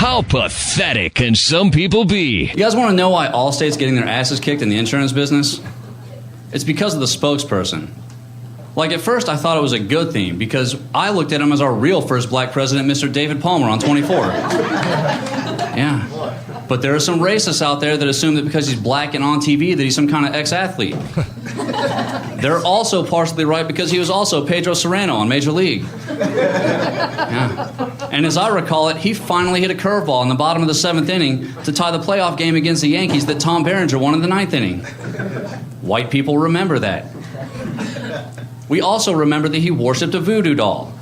How pathetic can some people be? You guys want to know why Allstate's getting their asses kicked in the insurance business? It's because of the spokesperson. Like, at first I thought it was a good thing because I looked at him as our real first black president, Mr. David Palmer, on 24. Yeah. But there are some racists out there that assume that because he's black and on TV that he's some kind of ex-athlete. They're also partially right because he was also Pedro Serrano on Major League. Yeah. And as I recall it, he finally hit a curveball in the bottom of the 7th inning to tie the playoff game against the Yankees that Tom Berenger won in the 9th inning. White people remember that. We also remember that he worshipped a voodoo doll.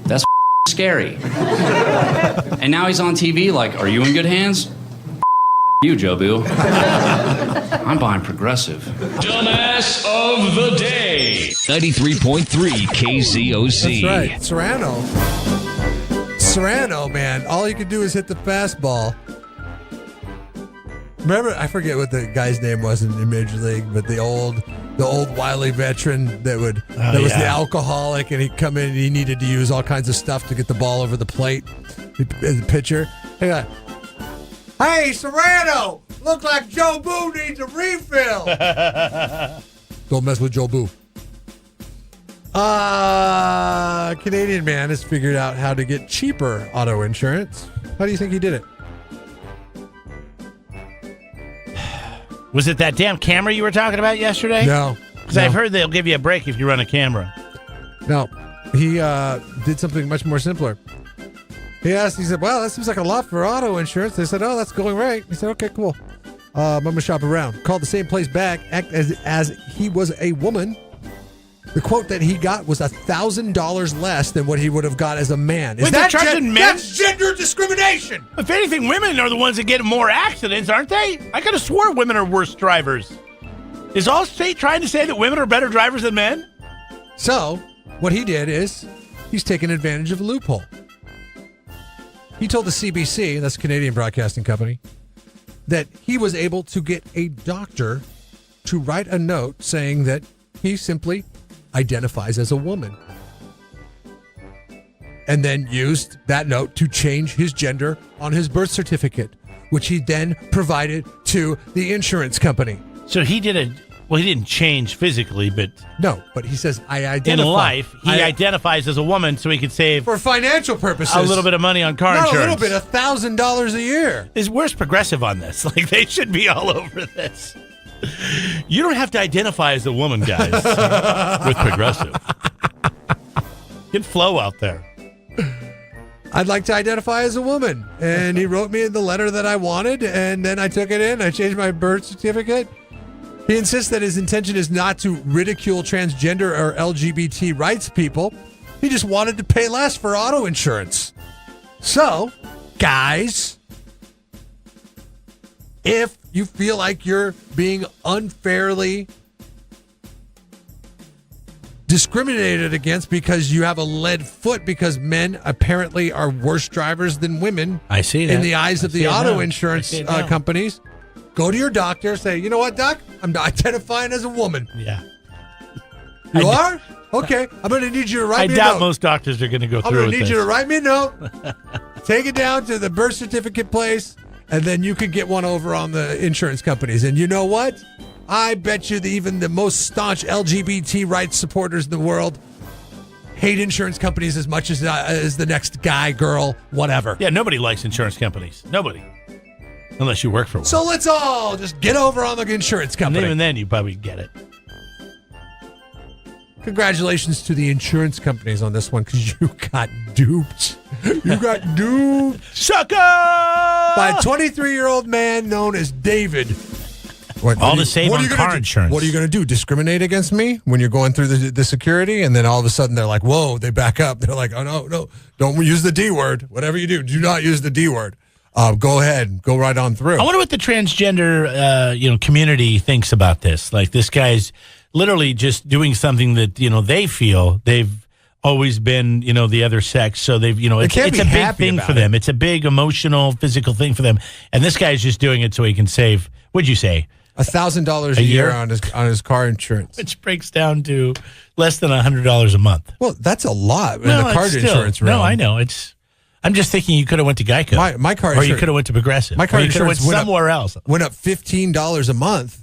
That's scary. And now he's on TV like, are you in good hands? You, Jobu. I'm buying Progressive. Dumbass of the day. 93.3 KZOZ. That's right. Serrano, man. All you could do is hit the fastball. Remember, I forget what the guy's name was in Major League, but the old wily veteran that was the alcoholic, and he'd come in and he needed to use all kinds of stuff to get the ball over the plate as a pitcher. Hey, Serrano! Look like Joe Boo needs a refill! Don't mess with Joe Boo. Canadian man has figured out how to get cheaper auto insurance. How do you think he did it? Was it that damn camera you were talking about yesterday? No. Because I've heard they'll give you a break if you run a camera. No. He did something much more simpler. He said, well, that seems like a lot for auto insurance. They said, oh, that's going right. He said, okay, cool. I'm going to shop around. Called the same place back, act as he was a woman. The quote that he got was $1,000 less than what he would have got as a man. Wait, they're charging men? That's gender discrimination. If anything, women are the ones that get more accidents, aren't they? I could have swore women are worse drivers. Is Allstate trying to say that women are better drivers than men? So, what he did is he's taken advantage of a loophole. He told the CBC, that's a Canadian broadcasting company, that he was able to get a doctor to write a note saying that he simply identifies as a woman. And then used that note to change his gender on his birth certificate, which he then provided to the insurance company. So he did he didn't change physically, but... No, but he says, I identify. In life, he identifies as a woman so he could save... For financial purposes. A little bit of money on car insurance. A little bit, $1,000 a year. Where's Progressive on this? Like, they should be all over this. You don't have to identify as a woman, guys, with Progressive. Get Flo out there. I'd like to identify as a woman. And he wrote me the letter that I wanted, and then I took it in. I changed my birth certificate. He insists that his intention is not to ridicule transgender or LGBT rights people. He just wanted to pay less for auto insurance. So, guys, if you feel like you're being unfairly discriminated against because you have a lead foot because men apparently are worse drivers than women, I see that. In the eyes of the auto insurance companies, go to your doctor, say, you know what, doc? I'm identifying as a woman. Yeah. You are? Okay. I'm going to need you to write me a note. I doubt most doctors are going to go through with this. I'm going to need you to write me a note. Take it down to the birth certificate place, and then you could get one over on the insurance companies. And you know what? I bet you that even the most staunch LGBT rights supporters in the world hate insurance companies as much as the next guy, girl, whatever. Yeah, nobody likes insurance companies. Nobody. Unless you work for one. So let's all just get over on the insurance company. And even then, you probably get it. Congratulations to the insurance companies on this one because you got duped. You got duped. Sucker! By a 23-year-old man known as David. All to save on car insurance. What are you going to do? Discriminate against me when you're going through the security? And then all of a sudden they're like, whoa, they back up. They're like, oh, no, don't use the D word. Whatever you do not use the D word. Go ahead. Go right on through. I wonder what the transgender community thinks about this. Like, this guy's literally just doing something that, they feel they've always been, the other sex. So they've, it's a big thing for them. It's a big emotional, physical thing for them. And this guy's just doing it so he can save, what'd you say? $1,000 a year on his car insurance. Which breaks down to less than $100 a month. Well, that's a lot in the car insurance realm. No, I know. I'm just thinking you could have went to Geico. My car or you insurance- could have went to Progressive. My car or you could have went insurance went up- somewhere else. Went up $15 a month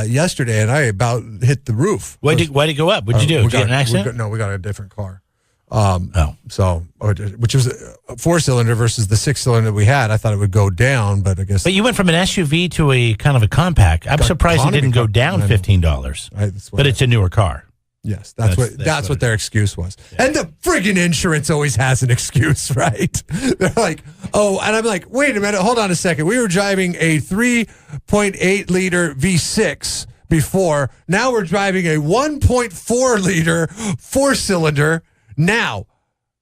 yesterday, and I about hit the roof. Why'd it go up? What'd you do? Did you get an accident? We got a different car. Which was a 4-cylinder versus the 6-cylinder we had. I thought it would go down, but I guess. But you went from an SUV to a kind of a compact. I'm surprised it didn't go down $15. But it's a newer car. Yes, that's what their excuse was. Yeah. And the friggin' insurance always has an excuse, right? They're like, oh, and I'm like, wait a minute, hold on a second. We were driving a 3.8 liter V6 before. Now we're driving a 1.4 liter 4-cylinder. Now,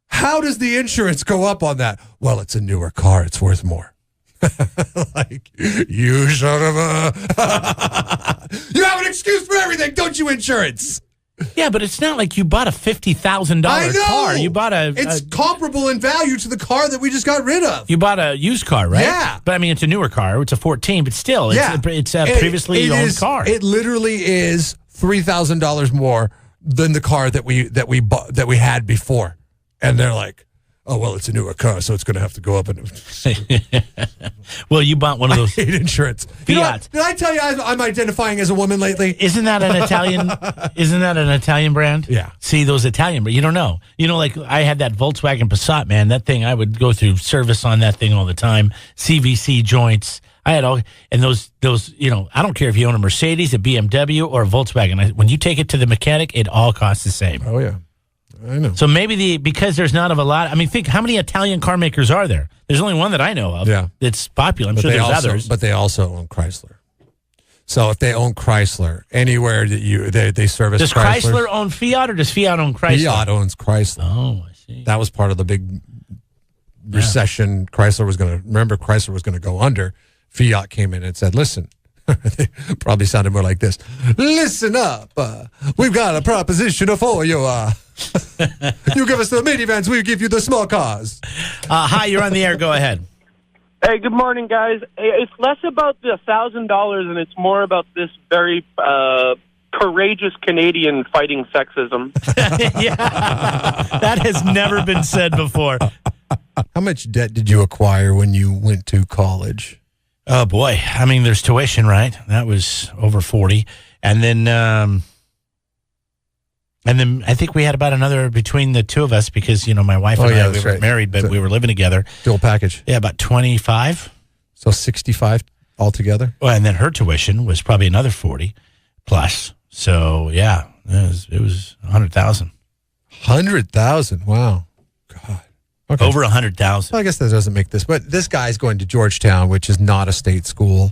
how does the insurance go up on that? Well, it's a newer car. It's worth more. Like, you son of a... You have an excuse for everything, don't you, insurance? Yeah, but it's not like you bought a $50,000 car. You bought It's comparable in value to the car that we just got rid of. You bought a used car, right? Yeah. But I mean, it's a newer car. It's a 14, but still, it's a previously owned car. It literally is $3,000 more than the car that we had before. And they're like, oh, well, it's a newer car, so it's going to have to go up. Well, you bought one of those. I hate insurance. Fiat. You know what? Did I tell you I'm identifying as a woman lately? Isn't that an Italian? Isn't that an Italian brand? Yeah. See, those Italian, but you don't know. You know, like I had that Volkswagen Passat, man. That thing, I would go through service on that thing all the time. CVC joints. I had all, and those, you know, I don't care if you own a Mercedes, a BMW, or a Volkswagen. When you take it to the mechanic, it all costs the same. Oh, yeah. I know. So maybe because there's not a lot. I mean, think how many Italian car makers are there? There's only one that I know of. Yeah. That's popular. I'm sure there's others. But they also own Chrysler. So if they own Chrysler anywhere that they service, does Chrysler own Fiat or does Fiat own Chrysler? Fiat owns Chrysler. Oh, I see. That was part of the big recession. Chrysler was going to go under. Fiat came in and said, "Listen." They probably sounded more like this. Listen up. We've got a proposition for you. You give us the minivans, we give you the small cars. Hi, you're on the air. Go ahead. Hey, good morning, guys. It's less about the $1,000 and it's more about this very courageous Canadian fighting sexism. Yeah, that has never been said before. How much debt did you acquire when you went to college? Oh, boy. I mean, there's tuition, right? That was over 40. And then I think we had about another between the two of us because, you know, my wife and I, we were married, but we were living together. Dual package. Yeah, about 25. So 65 altogether? Well, and then her tuition was probably another 40 plus. So, yeah, it was 100,000. 100,000. Wow. God. Okay. Over 100,000. Well, I guess that doesn't make this, but this guy's going to Georgetown, which is not a state school,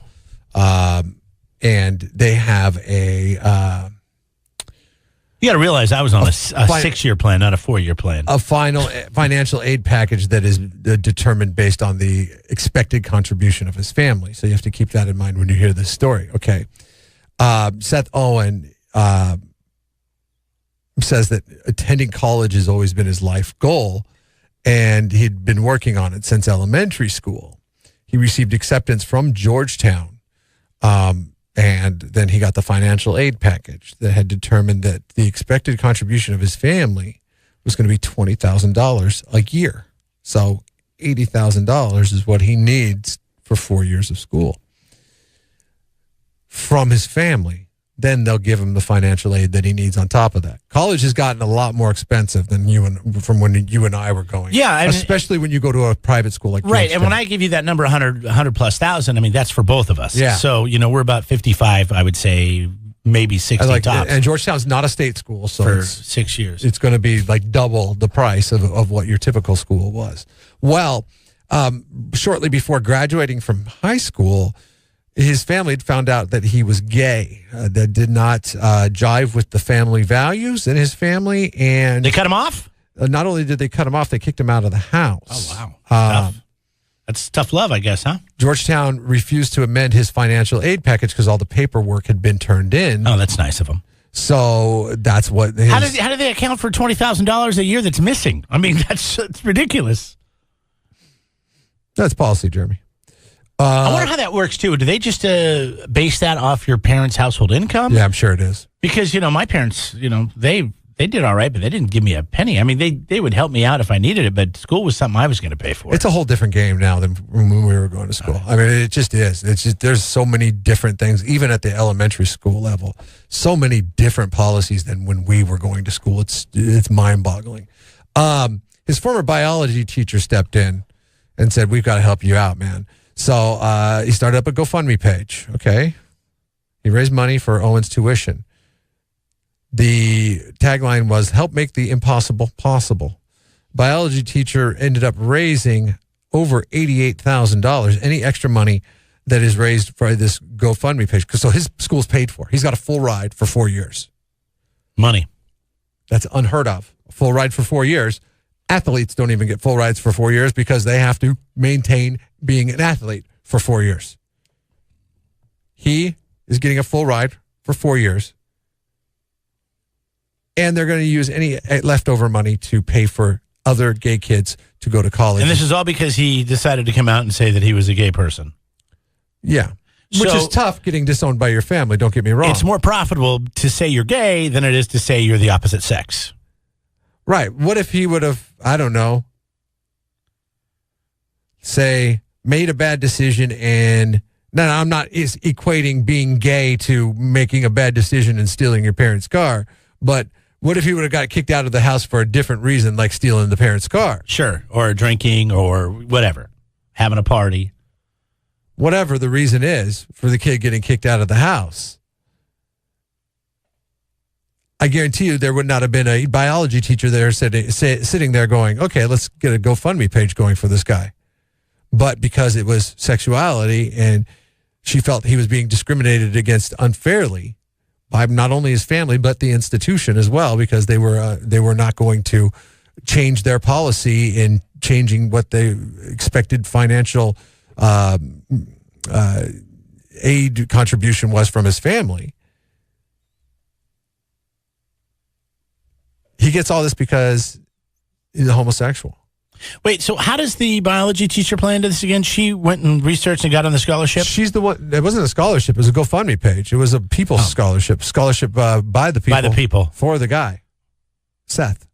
and they have a. You got to realize I was on a 6-year plan, not a 4-year plan. A financial aid package that is determined based on the expected contribution of his family. So you have to keep that in mind when you hear this story. Okay, Seth Owen says that attending college has always been his life goal. And he'd been working on it since elementary school. He received acceptance from Georgetown, and then he got the financial aid package that had determined that the expected contribution of his family was going to be $20,000 a year. So $80,000 is what he needs for 4 years of school from his family. Then they'll give him the financial aid that he needs on top of that. College has gotten a lot more expensive than from when you and I were going. Yeah, I mean, especially when you go to a private school like right. Georgetown. And when I give you that number, 100 plus thousand, I mean that's for both of us. Yeah. So you know we're about 55, I would say, maybe 60 tops. And Georgetown's not a state school, so for 6 years, it's going to be like double the price of what your typical school was. Well, shortly before graduating from high school, his family had found out that he was gay. That did not jive with the family values in his family, and they cut him off. Not only did they cut him off, they kicked him out of the house. Oh wow, that's tough love, I guess, huh? Georgetown refused to amend his financial aid package because all the paperwork had been turned in. Oh, that's nice of him. So that's what. How do they account for $20,000 a year that's missing? I mean, that's ridiculous. That's policy, Jeremy. I wonder how that works, too. Do they just base that off your parents' household income? Yeah, I'm sure it is. Because, you know, my parents, you know, they they did all right, but they didn't give me a penny. I mean, they would help me out if I needed it, but school was something I was going to pay for. It's a whole different game now than when we were going to school. I mean, it just is. It's just, there's so many different things, even at the elementary school level, so many different policies than when we were going to school. It's mind-boggling. His former biology teacher stepped in and said, we've got to help you out, man. So he started up a GoFundMe page, okay? He raised money for Owen's tuition. The tagline was, help make the impossible possible. Biology teacher ended up raising over $88,000, any extra money that is raised for this GoFundMe page. So his school's paid for. He's got a full ride for 4 years. Money. That's unheard of. A full ride for 4 years. Athletes don't even get full rides for 4 years because they have to maintain being an athlete for 4 years. He is getting a full ride for 4 years. And they're going to use any leftover money to pay for other gay kids to go to college. And this is all because he decided to come out and say that he was a gay person. Yeah. Which is tough getting disowned by your family, don't get me wrong. It's more profitable to say you're gay than it is to say you're the opposite sex. Right. What if he would have, I don't know, say, made a bad decision and... No, I'm not equating being gay to making a bad decision and stealing your parents' car, but... What if he would have got kicked out of the house for a different reason, like stealing the parents' car? Sure, or drinking, or whatever, having a party. Whatever the reason is for the kid getting kicked out of the house. I guarantee you there would not have been a biology teacher there sitting there going, okay, let's get a GoFundMe page going for this guy. But because it was sexuality and she felt he was being discriminated against unfairly, by not only his family but the institution as well, because they were not going to change their policy in changing what they expected financial aid contribution was from his family. He gets all this because he's a homosexual. Wait, so how does the biology teacher play into this again? She went and researched and got on the scholarship? She's the one. It wasn't a scholarship. It was a GoFundMe page. It was a people's scholarship. Scholarship by the people. By the people. For the guy, Seth.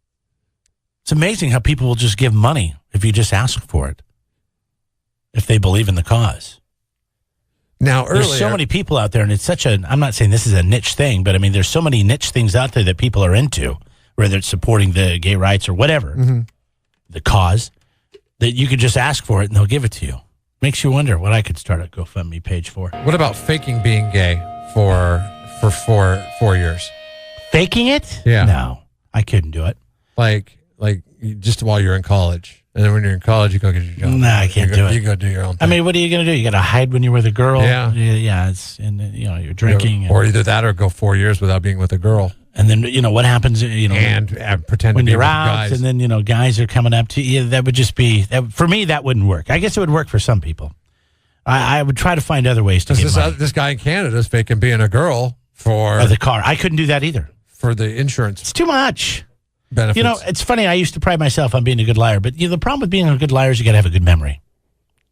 It's amazing how people will just give money if you just ask for it, if they believe in the cause. Now, earlier, there's so many people out there, and it's such a, I'm not saying this is a niche thing, but I mean, there's so many niche things out there that people are into, whether it's supporting the gay rights or whatever. Mm-hmm. The cause, that you could just ask for it and they'll give it to you. Makes you wonder what I could start a GoFundMe page for. What about faking being gay for 4 years? Faking it? Yeah. No, I couldn't do it. Like just while you're in college. And then when you're in college, you go get your job. No, I can't do it. You go do your own thing. I mean, what are you going to do? You got to hide when you're with a girl? Yeah. Yeah, and you're drinking. Or either that or go 4 years without being with a girl. And then, what happens, and pretend when to be you're with out, guys. and then, guys are coming up to you. That would just be, for me, that wouldn't work. I guess it would work for some people. I would try to find other ways to get money. This guy in Canada is faking being a girl for... the car. I couldn't do that either. For the insurance. It's too much. Benefits. It's funny. I used to pride myself on being a good liar, but the problem with being a good liar is you got to have a good memory.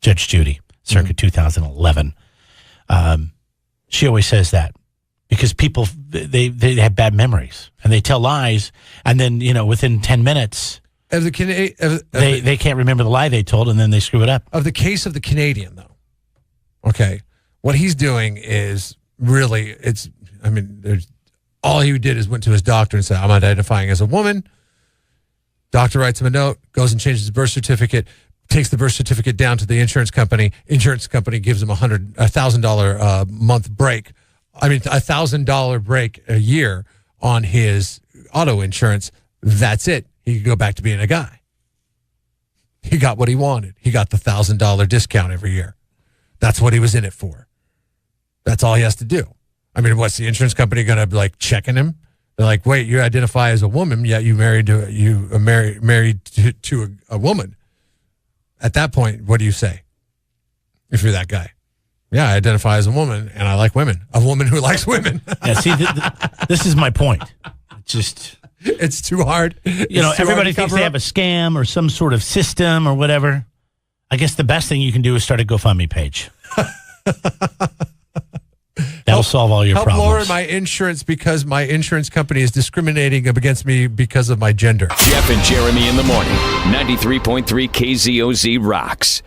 Judge Judy, circa 2011. She always says that. Because people, they have bad memories and they tell lies, and then within 10 minutes, they can't remember the lie they told, and then they screw it up. Of the case of the Canadian, though, okay, what he's doing is really all he did is went to his doctor and said, "I'm identifying as a woman." Doctor writes him a note, goes and changes his birth certificate, takes the birth certificate down to the insurance company. Insurance company gives him $1,000 month break. $1,000 break a year on his auto insurance. That's it. He could go back to being a guy. He got what he wanted. He got the $1,000 discount every year. That's what he was in it for. That's all he has to do. What's the insurance company going to be like checking him? They're like, wait, you identify as a woman, yet you married to a woman. At that point, what do you say? If you're that guy? Yeah, I identify as a woman, and I like women. A woman who likes women. Yeah, see, this is my point. It's too hard. Everybody thinks they have a scam or some sort of system or whatever. I guess the best thing you can do is start a GoFundMe page. That It'll solve all your help problems. lower my insurance because my insurance company is discriminating against me because of my gender. Jeff and Jeremy in the morning. 93.3 KZOZ rocks.